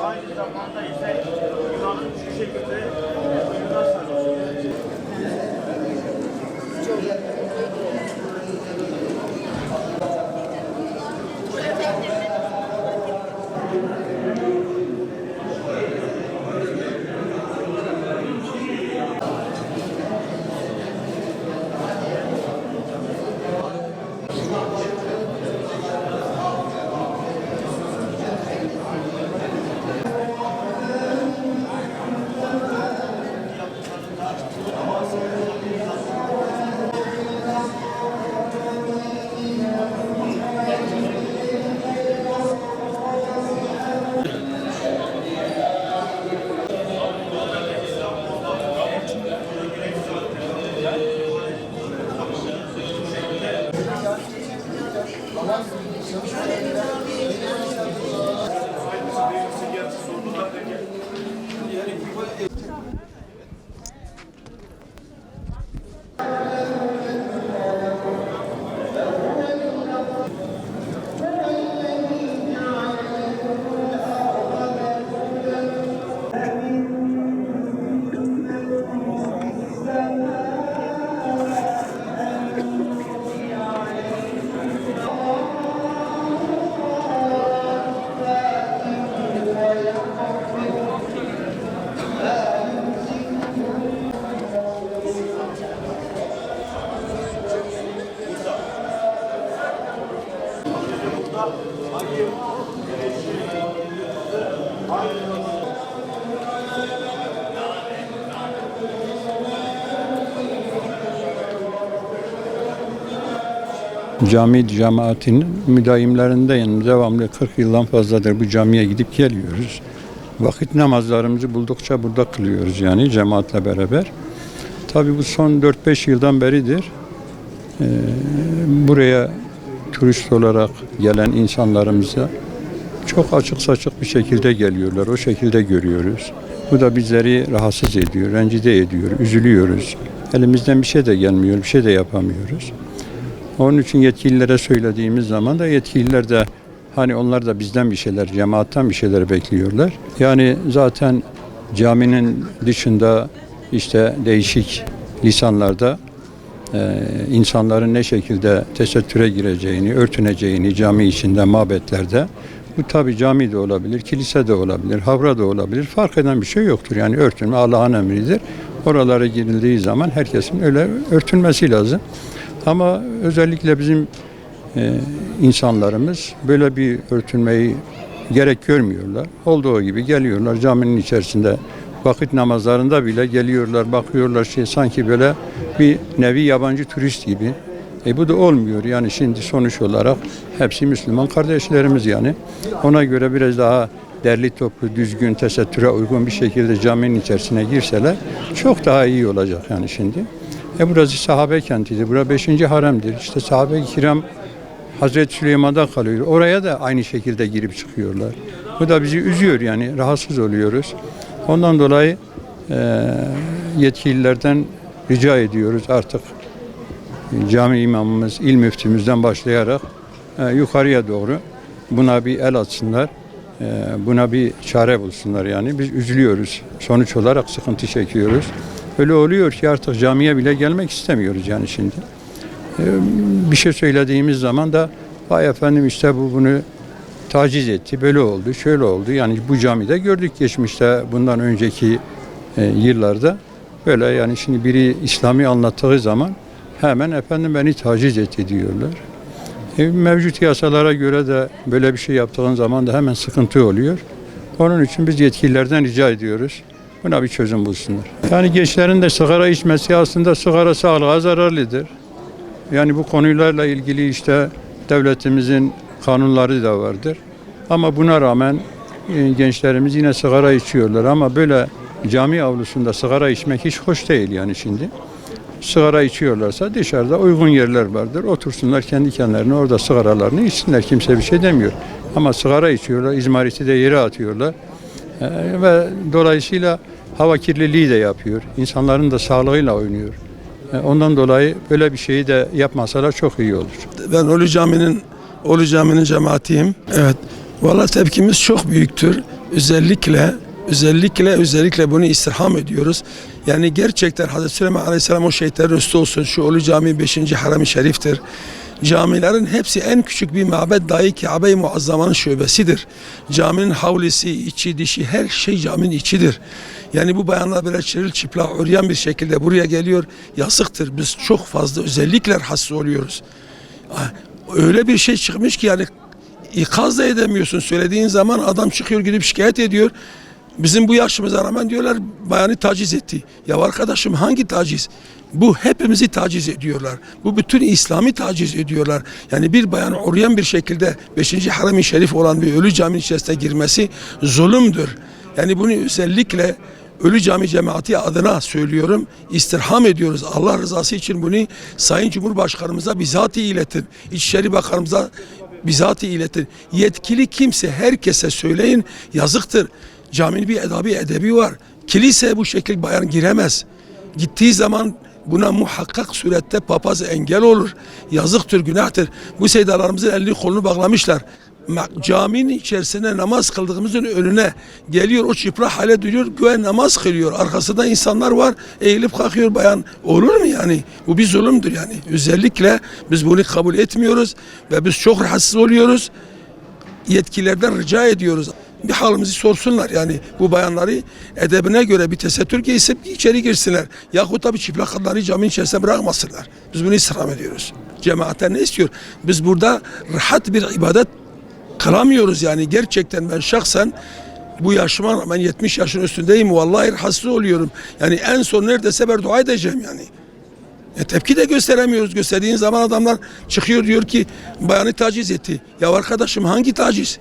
Aynı zamanda ise Yunan'ın şu şekilde Yunan sarılıyor. Cami cemaatinin müdavimlerindeyim. Devamlı 40 yıldan fazladır bu camiye gidip geliyoruz. Vakit namazlarımızı buldukça burada kılıyoruz yani cemaatle beraber. Tabii bu son 4-5 yıldan beridir buraya turist olarak gelen insanlarımıza çok açık saçık bir şekilde geliyorlar. O şekilde görüyoruz. Bu da bizleri rahatsız ediyor, rencide ediyor, üzülüyoruz. Elimizden bir şey de gelmiyor, bir şey de yapamıyoruz. Onun için yetkililere söylediğimiz zaman da yetkililer de hani onlar da bizden bir şeyler, cemaatten bir şeyler bekliyorlar. Yani zaten caminin dışında işte değişik lisanlarda insanların ne şekilde tesettüre gireceğini, örtüneceğini cami içinde, mabetlerde. Bu tabi cami de olabilir, kilise de olabilir, havra da olabilir. Fark eden bir şey yoktur. Yani örtünme Allah'ın emridir. Oralara girildiği zaman herkesin öyle örtünmesi lazım. Ama özellikle bizim insanlarımız böyle bir örtünmeyi gerek görmüyorlar. Olduğu gibi geliyorlar caminin içerisinde vakit namazlarında bile geliyorlar, bakıyorlar sanki böyle bir nevi yabancı turist gibi. Bu da olmuyor yani şimdi sonuç olarak hepsi Müslüman kardeşlerimiz yani. Ona göre biraz daha derli toplu, düzgün, tesettüre uygun bir şekilde caminin içerisine girseler çok daha iyi olacak yani şimdi. Burası sahabe kentidir. Burası 5. haremdir. İşte sahabe-i kiram Hazreti Süleyman'da kalıyor. Oraya da aynı şekilde girip çıkıyorlar. Bu da bizi üzüyor yani rahatsız oluyoruz. Ondan dolayı yetkililerden rica ediyoruz artık cami imamımız, il müftümüzden başlayarak yukarıya doğru buna bir el atsınlar. Buna bir çare bulsunlar yani. Biz üzülüyoruz. Sonuç olarak sıkıntı çekiyoruz. Öyle oluyor ki artık camiye bile gelmek istemiyoruz yani şimdi. Bir şey söylediğimiz zaman da vay efendim işte bu bunu taciz etti, böyle oldu, şöyle oldu. Yani bu camide gördük geçmişte bundan önceki yıllarda böyle yani şimdi biri İslami anlattığı zaman hemen efendim beni taciz etti diyorlar. Mevcut yasalara göre de böyle bir şey yaptığın zaman da hemen sıkıntı oluyor. Onun için biz yetkililerden rica ediyoruz. Buna bir çözüm bulsunlar. Yani gençlerin de sigara içmesi aslında sigara sağlığa zararlıdır. Yani bu konularla ilgili işte devletimizin kanunları da vardır. Ama buna rağmen gençlerimiz yine sigara içiyorlar. Ama böyle cami avlusunda sigara içmek hiç hoş değil yani şimdi. Sigara içiyorlarsa dışarıda uygun yerler vardır. Otursunlar kendi kendilerine orada sigaralarını içsinler. Kimse bir şey demiyor. Ama sigara içiyorlar, izmariti de yere atıyorlar. Ve dolayısıyla hava kirliliği de yapıyor. İnsanların da sağlığıyla oynuyor. Ondan dolayı böyle bir şeyi de yapmasalar çok iyi olur. Ben Ulu Cami'nin cemaatiyim. Evet. Vallahi tepkimiz çok büyüktür. Özellikle bunu istirham ediyoruz. Yani gerçekten Hazreti Süleyman Aleyhisselam o şehitlerin üstü olsun. Şu Ulu Cami 5. Harem-i Şerif'tir. Camilerin hepsi en küçük bir mabed dahi Kabe-i Muazzama'nın şubesidir. Caminin havlisi, içi, dişi her şey caminin içidir. Yani bu bayanlar böyle çırılçıplak, uryan bir şekilde buraya geliyor. Yazıktır. Biz çok fazla özellikle rahatsız oluyoruz. Öyle bir şey çıkmış ki yani ikaz da edemiyorsun. Söylediğin zaman adam çıkıyor gidip şikayet ediyor. Bizim bu yaşımıza rağmen diyorlar bayanı taciz etti. Ya arkadaşım hangi taciz? Bu hepimizi taciz ediyorlar. Bu bütün İslam'ı taciz ediyorlar. Yani bir bayan uryan bir şekilde 5. Harem-i Şerif olan bir ölü caminin içerisine girmesi zulümdür. Yani bunu özellikle Ölü Cami cemaati adına söylüyorum. İstirham ediyoruz. Allah rızası için bunu Sayın Cumhurbaşkanımıza bizatihi iletin. İçişleri Bakanımıza bizatihi iletin. Yetkili kimse herkese söyleyin. Yazıktır. Caminin bir edebi var. Kilise bu şekilde bayan giremez. Gittiği zaman buna muhakkak surette papaz engel olur. Yazıktır, günahtır. Bu seydalarımızın elini kolunu bağlamışlar. Caminin içerisinde namaz kıldığımızın önüne geliyor, o çıplak hale duruyor, güven namaz kılıyor. Arkasında insanlar var, eğilip kalkıyor bayan. Olur mu yani? Bu bir zulümdür yani. Özellikle biz bunu kabul etmiyoruz ve biz çok rahatsız oluyoruz. Yetkililerden rica ediyoruz. Bir halimizi sorsunlar yani bu bayanları edebine göre bir tesettür giysip içeri girsinler. Yahut da bir çıplak kadınları caminin içerisine bırakmasınlar. Biz bunu istirham ediyoruz. Cemaatler ne istiyor? Biz burada rahat bir ibadet kılamıyoruz yani gerçekten ben şahsen bu yaşıma rağmen 70 yaşın üstündeyim vallahi rahatsız oluyorum. Yani en son neredeyse ben dua edeceğim yani. Tepki de gösteremiyoruz. Gösterdiğin zaman adamlar çıkıyor diyor ki bayanı taciz etti. Ya arkadaşım hangi taciz?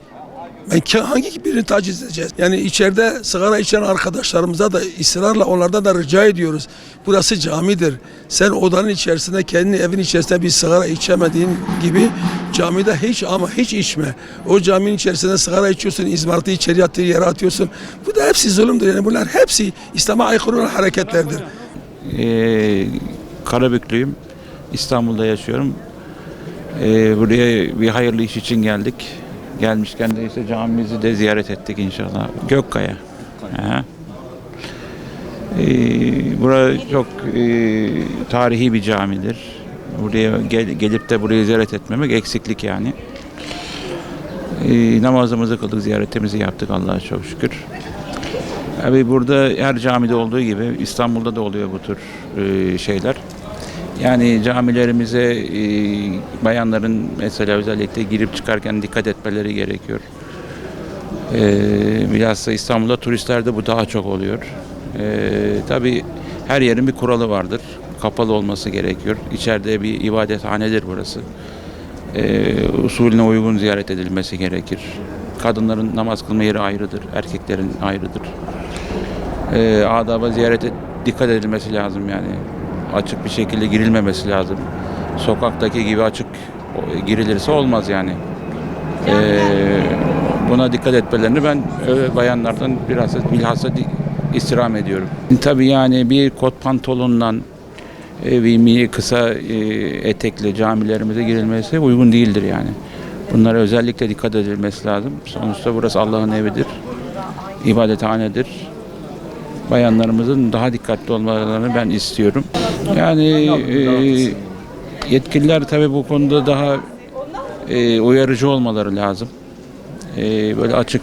Ben hangi birini taciz edeceğiz? Yani içeride sigara içen arkadaşlarımıza da ısrarla onlardan da rica ediyoruz. Burası camidir. Sen odanın içerisinde kendi evin içerisinde bir sigara içemediğin gibi camide hiç içme. O caminin içerisinde sigara içiyorsun, izmaritı içeri attığı yere atıyorsun. Bu da hepsi zulümdür. Yani bunlar hepsi İslam'a aykırı olan hareketlerdir. Karabüklüyüm. İstanbul'da yaşıyorum. Buraya bir hayırlı iş için geldik. Gelmişken de işte camimizi de ziyaret ettik inşallah. Gökkaya. Burası çok tarihi bir camidir. Buraya gelip de burayı ziyaret etmemek eksiklik yani. Namazımızı kıldık, ziyaretimizi yaptık Allah'a çok şükür. Abi burada her camide olduğu gibi İstanbul'da da oluyor bu tür şeyler. Yani camilerimize bayanların mesela özellikle girip çıkarken dikkat etmeleri gerekiyor. Bilhassa İstanbul'da turistlerde bu daha çok oluyor. Tabii her yerin bir kuralı vardır. Kapalı olması gerekiyor. İçeride bir ibadethanedir burası. Usulüne uygun ziyaret edilmesi gerekir. kadınların namaz kılma yeri ayrıdır, erkeklerin ayrıdır. Adaba ziyarete dikkat edilmesi lazım yani. Açık bir şekilde girilmemesi lazım. Sokaktaki gibi açık girilirse olmaz yani. Buna dikkat etmelerini ben bayanlardan bilhassa istirham ediyorum. Tabii yani bir kot pantolonla bir kısa etekle camilerimize girilmesi uygun değildir yani. Bunlara özellikle dikkat edilmesi lazım. Sonuçta burası Allah'ın evidir, ibadethanedir. Bayanlarımızın daha dikkatli olmalarını ben istiyorum. Yani yetkililer tabii bu konuda daha uyarıcı olmaları lazım. Böyle açık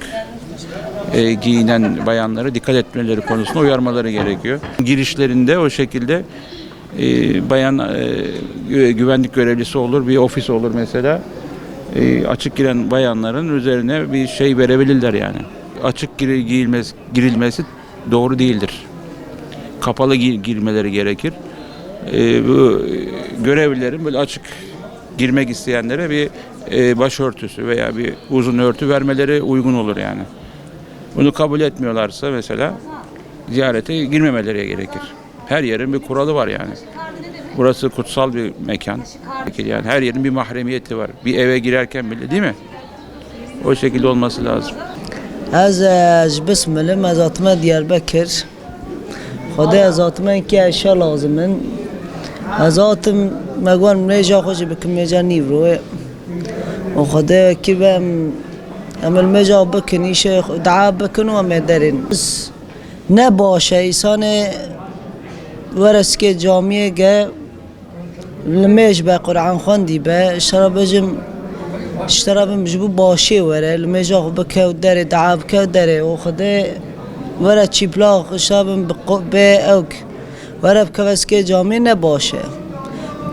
giyinen bayanlara dikkat etmeleri konusunda uyarmaları gerekiyor. Girişlerinde o şekilde bayan güvenlik görevlisi olur, bir ofis olur mesela. Açık giren bayanların üzerine bir şey verebilirler yani. Açık girilmesi doğru değildir. Kapalı girmeleri gerekir. Bu görevlilerin böyle açık girmek isteyenlere bir başörtüsü veya bir uzun örtü vermeleri uygun olur yani. Bunu kabul etmiyorlarsa mesela ziyarete girmemeleri gerekir. Her yerin bir kuralı var yani. Burası kutsal bir mekan. Yani her yerin bir mahremiyeti var. Bir eve girerken bile değil mi? O şekilde olması lazım. از بسملم از آتما دیاربکر خدا از آتما که اشیا لازمن از آتم مگوان میجا خوش بکن میجا نیوروه و خدا که بهم عمل میجا بکن ایش دعا بکن و میدارین نباشه ایسان ورس که جامعه گه لمیش به قرآن خواندی به شرابجم اشترابم جبو باشی وره لمیجا خو بکه و داره دعا بکه و داره و خدا وره چیپلاغ اشترابم به اوک وره بکه وسکه جامعه نباشه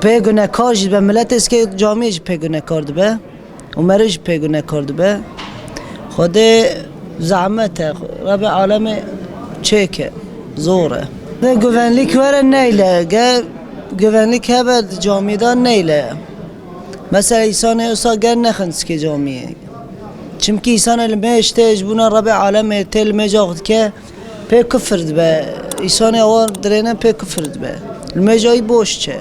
پیگونه کار جد به ملت است که جامعه جد پیگونه کرد به و مرش پیگونه کرد به خدا زحمته رب عالم چکه زوره نه güvenlik vere neyle güvenlik hebed camidan neyle mesela insanı olsa gel nexins ki camiye çünkü insan elime işte buna Rabbi aleme tel mecahd ke pe küfürd be insanı o direne pe küfürd be mecayı boşça